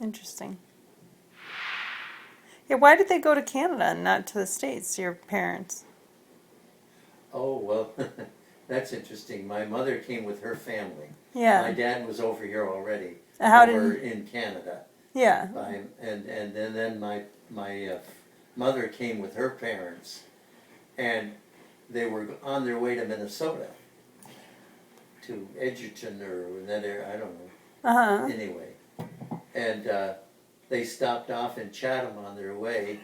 Interesting. Yeah, why did they go to Canada and not to the States, your parents? Oh, well, that's interesting. My mother came with her family. Yeah. My dad was over here already, How over did? in Canada. Yeah. And then my mother came with her parents, and they were on their way to Minnesota, to Edgerton or that area, I don't know. Uh-huh. Anyway, and they stopped off in Chatham on their way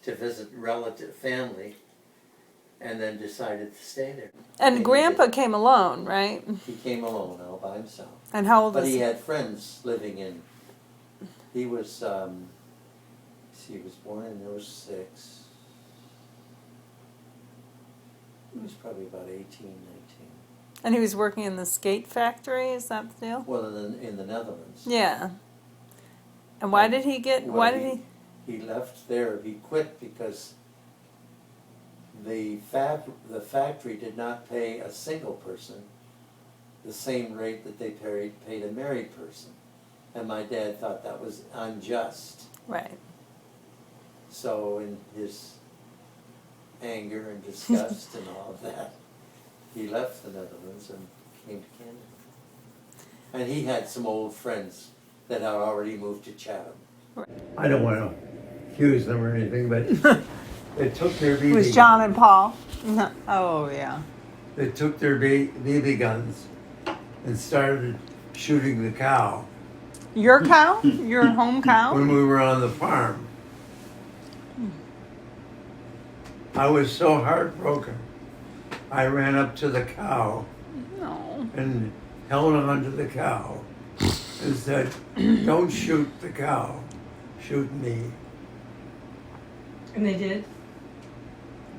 to visit relative family, and then decided to stay there. And Grandpa came alone, right? He came alone, all by himself. And how old But was he he? had friends living in. He was. He was born in '06. He was probably about 18, 19. And he was working in the skate factory. Is that the deal? Well, in the Netherlands. Yeah. And why did he get? Well, Why did he? He left there. He quit because the factory did not pay a single person the same rate that they paid a married person, and my dad thought that was unjust. Right. So in his anger and disgust and all of that, he left the Netherlands and came to Canada. And he had some old friends that had already moved to Chatham. I don't want to accuse them or anything, but they took their BB. It was John and Paul. No. Oh yeah. They took their BB guns and started shooting the cow Your cow? Your home cow? when we were on the farm. I was so heartbroken. I ran up to the cow No. and held on to the cow and said, "Don't shoot the cow, shoot me." And they did?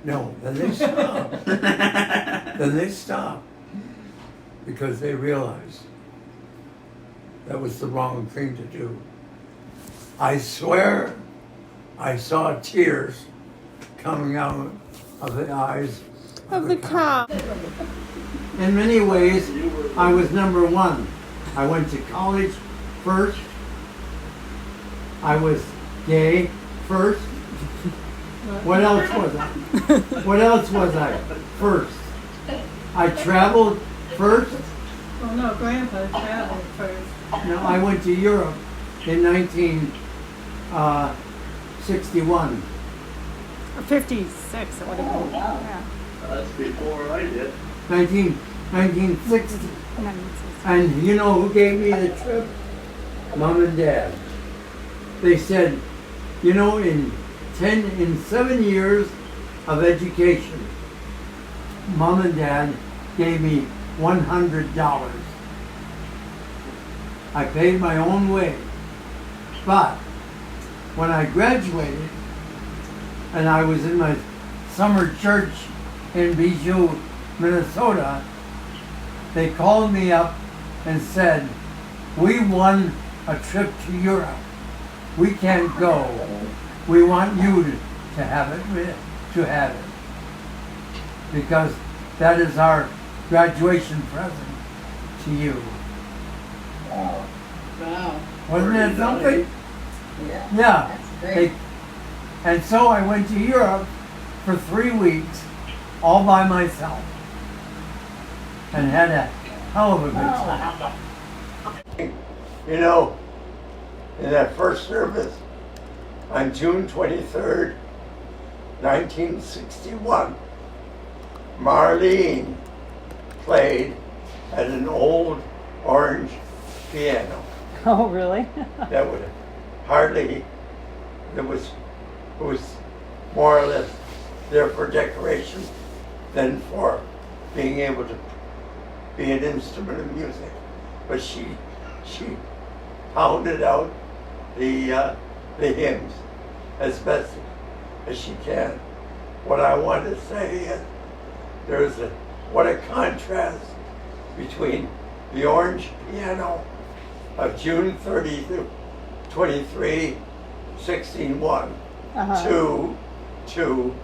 No, then they stopped. Then they stopped because they realized that was the wrong thing to do. I swear I saw tears coming out of the eyes Of the cow. In many ways, I was number one. I went to college first. I was gay first. What else was I? What else was I? First. I traveled first. Well, no, Grandpa traveled first. No, I went to Europe in 1961. Or 56. It would have been. Yeah. That's before I did. 1960. And you know who gave me the trip? Mom and Dad. They said, you know, in 7 years of education, Mom and Dad gave me $100. I paid my own way. But when I graduated and I was in my summer church in Bijou, Minnesota, they called me up and said, "We won a trip to Europe. We can't go. We want you to have it, because that is our graduation present to you." Wow. Wasn't that something? Yeah. Yeah. That's great. And so I went to Europe for 3 weeks all by myself and had a hell of a good time. You know, in that first service on June 23rd, 1961, Marlene played at an old orange piano. Oh, really? That would hardly, it was more or less there for decoration than for being able to be an instrument of music. But she pounded out the hymns as best as she can. What I want to say is what a contrast between the orange piano of June 30 to 23, 16-1 to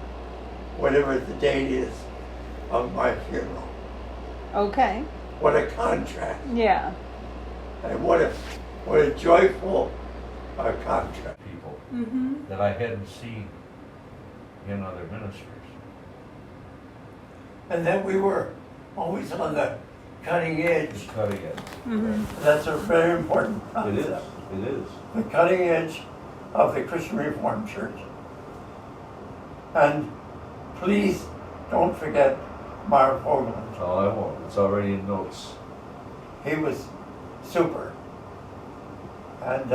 whatever the date is of my funeral. Okay. What a contrast. Yeah. And what a joyful our contract. people Mm-hmm. that I hadn't seen in other ministries. And then we were always on the cutting edge. It's cutting edge. Mm-hmm. That's a very important It is, concept. it is. The cutting edge of the Christian Reformed Church. And please don't forget Marv Hoagland. Oh, I won't, it's already in notes. He was super. And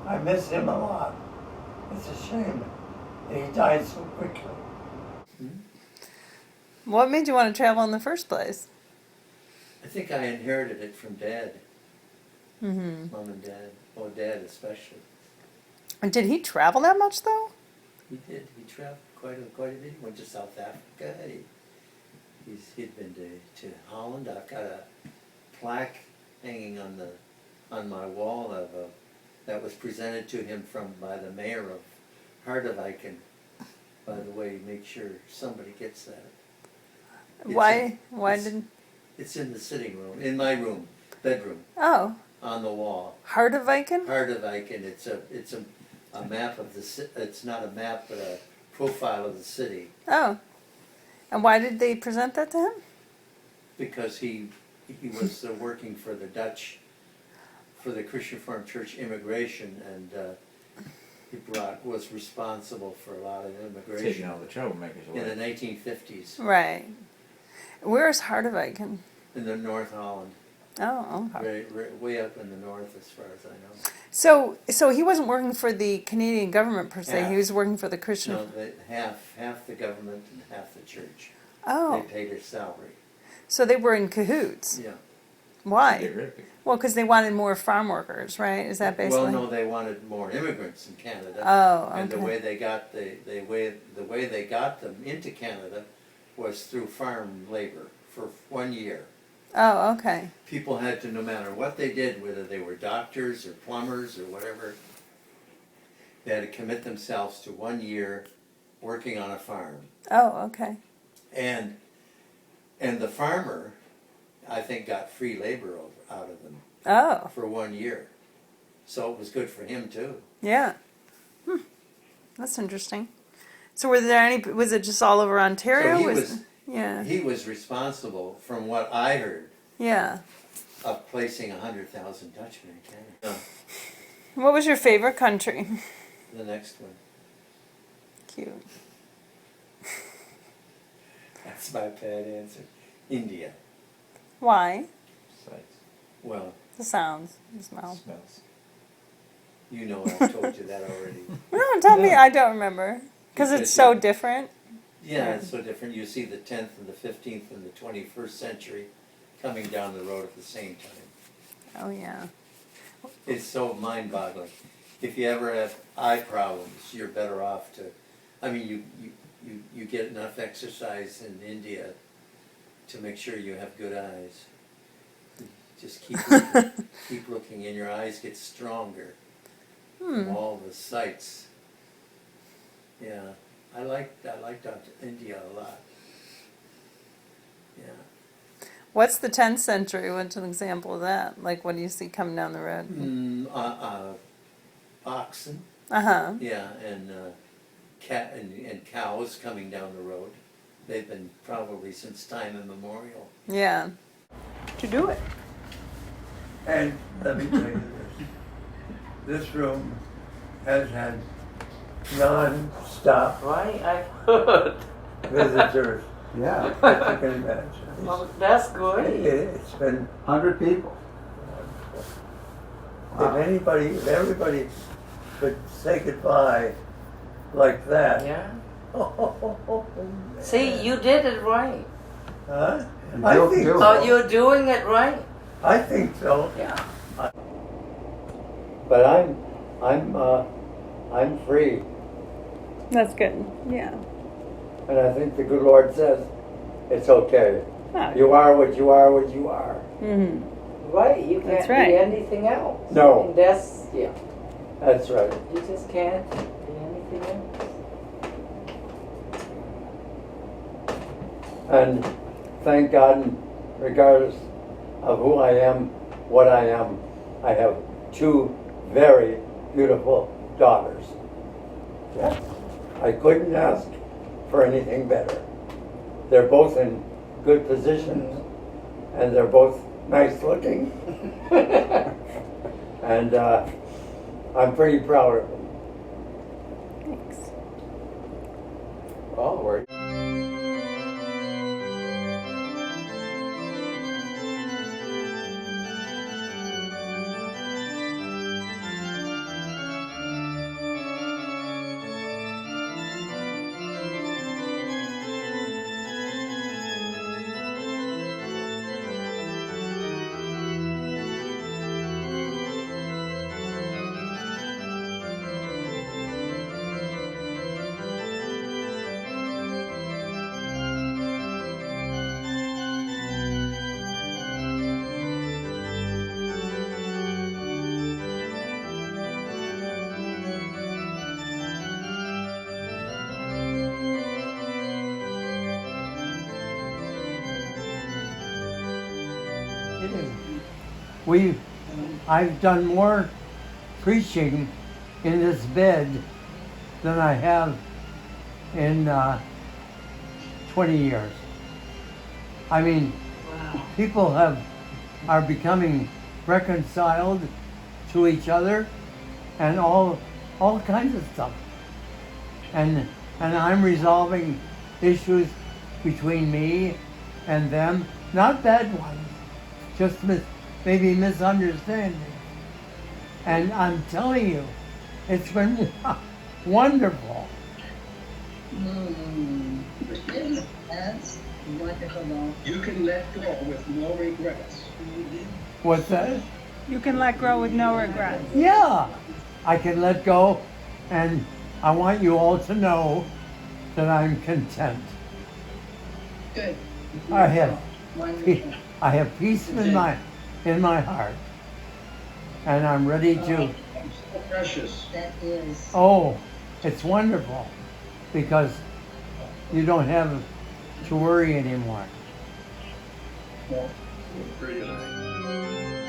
I miss him a lot. It's a shame that he died so quickly. What made you want to travel in the first place? I think I inherited it from Dad, Mm-hmm. Mom and Dad. Oh, Dad especially. And did he travel that much though? He did. He traveled quite a bit. He went to South Africa. He'd been to Holland. I've got a plaque hanging on my wall that was presented to him by the mayor of Harderwijk. By the way, make sure somebody gets that. It's Why it's- didn't? It's in the sitting room, in my room, bedroom, Oh, on the wall. Harderwijken? Harderwijk, and it's a map of it's not a map, but a profile of the city. Oh, and why did they present that to him? Because he was working for the Dutch, for the Christian Reformed Church immigration, and he was responsible for a lot of Taking immigration all the troublemakers in the away. 1950s Right. Where is Harderwijken? in the North Holland, Oh, okay. way up in the north, as far as I know. So he wasn't working for the Canadian government per se. Yeah. He was working for the Christian. No, half the government and half the church. Oh, They paid his salary. so they were in cahoots. Yeah. Why? Terrific. Well, because they wanted more farm workers, right? Is that basically? Well, no, they wanted more immigrants in Canada. Oh, And the okay. way they got the way they got them into Canada was through farm labor for 1 year. Oh, okay. People had to, no matter what they did, whether they were doctors or plumbers or whatever, they had to commit themselves to 1 year working on a farm. Oh, okay. And the farmer, I think, got free labor out of them Oh, for 1 year. So it was good for him too. yeah. That's interesting. So were there any? Was it just all over Ontario? So Yeah. he was responsible, from what I heard, Yeah. of placing 100,000 Dutchmen in Canada. What was your favorite country? The next one. Cute. That's my bad answer. India. Why? Sights, Well, The sounds, the smell. smells. you know I've told you that already. No, tell me. I don't remember. Because it's so different. Yeah, it's so different. You see the 10th and the 15th and the 21st century coming down the road at the same time. Oh yeah. It's so mind-boggling. If you ever have eye problems, you're better off to. I mean, you get enough exercise in India to make sure you have good eyes. Just keep looking, and your eyes get stronger from all the sights. Yeah, I liked India a lot. Yeah. What's the 10th century? What's an example of that? Like, what do you see coming down the road? Oxen. Uh-huh. Yeah, and cat and cows coming down the road. They've been probably since time immemorial. Yeah. To do it. And let me tell you this. This room has had non-stop Right, I've heard. visitors, Yeah, if you can imagine. Well, that's great. It's been, 100 people. if everybody could say goodbye like that. Yeah. Oh, See, you did it right. huh? And I Bill- think Bill- Oh, you're doing it right. I think so. Yeah. But I'm free, That's good. Yeah. and I think the good Lord says it's okay. Oh. You are what you are, what you are. Mm-hmm. Right, you That's can't right. be anything else. No. And that's, yeah, That's right. you just can't be anything else. And thank God, regardless of who I am, what I am, I have two very beautiful daughters. Yeah. I couldn't ask for anything better. They're both in good positions, and they're both nice looking. And I'm pretty proud of them. Thanks. Oh, we're I've done more preaching in this bed than I have in 20 years. I mean, people are becoming reconciled to each other and all kinds of stuff. And I'm resolving issues between me and them, not bad ones, just maybe misunderstanding. And I'm telling you, it's been wonderful. That's wonderful. You can let go with no regrets. What's that? You can let go with no regrets. Yeah, I can let go, and I want you all to know that I'm content. Good. I have Wonderful. I have peace in my heart, and I'm ready to. So precious. That is. Oh, it's wonderful because you don't have to worry anymore. Pretty nice.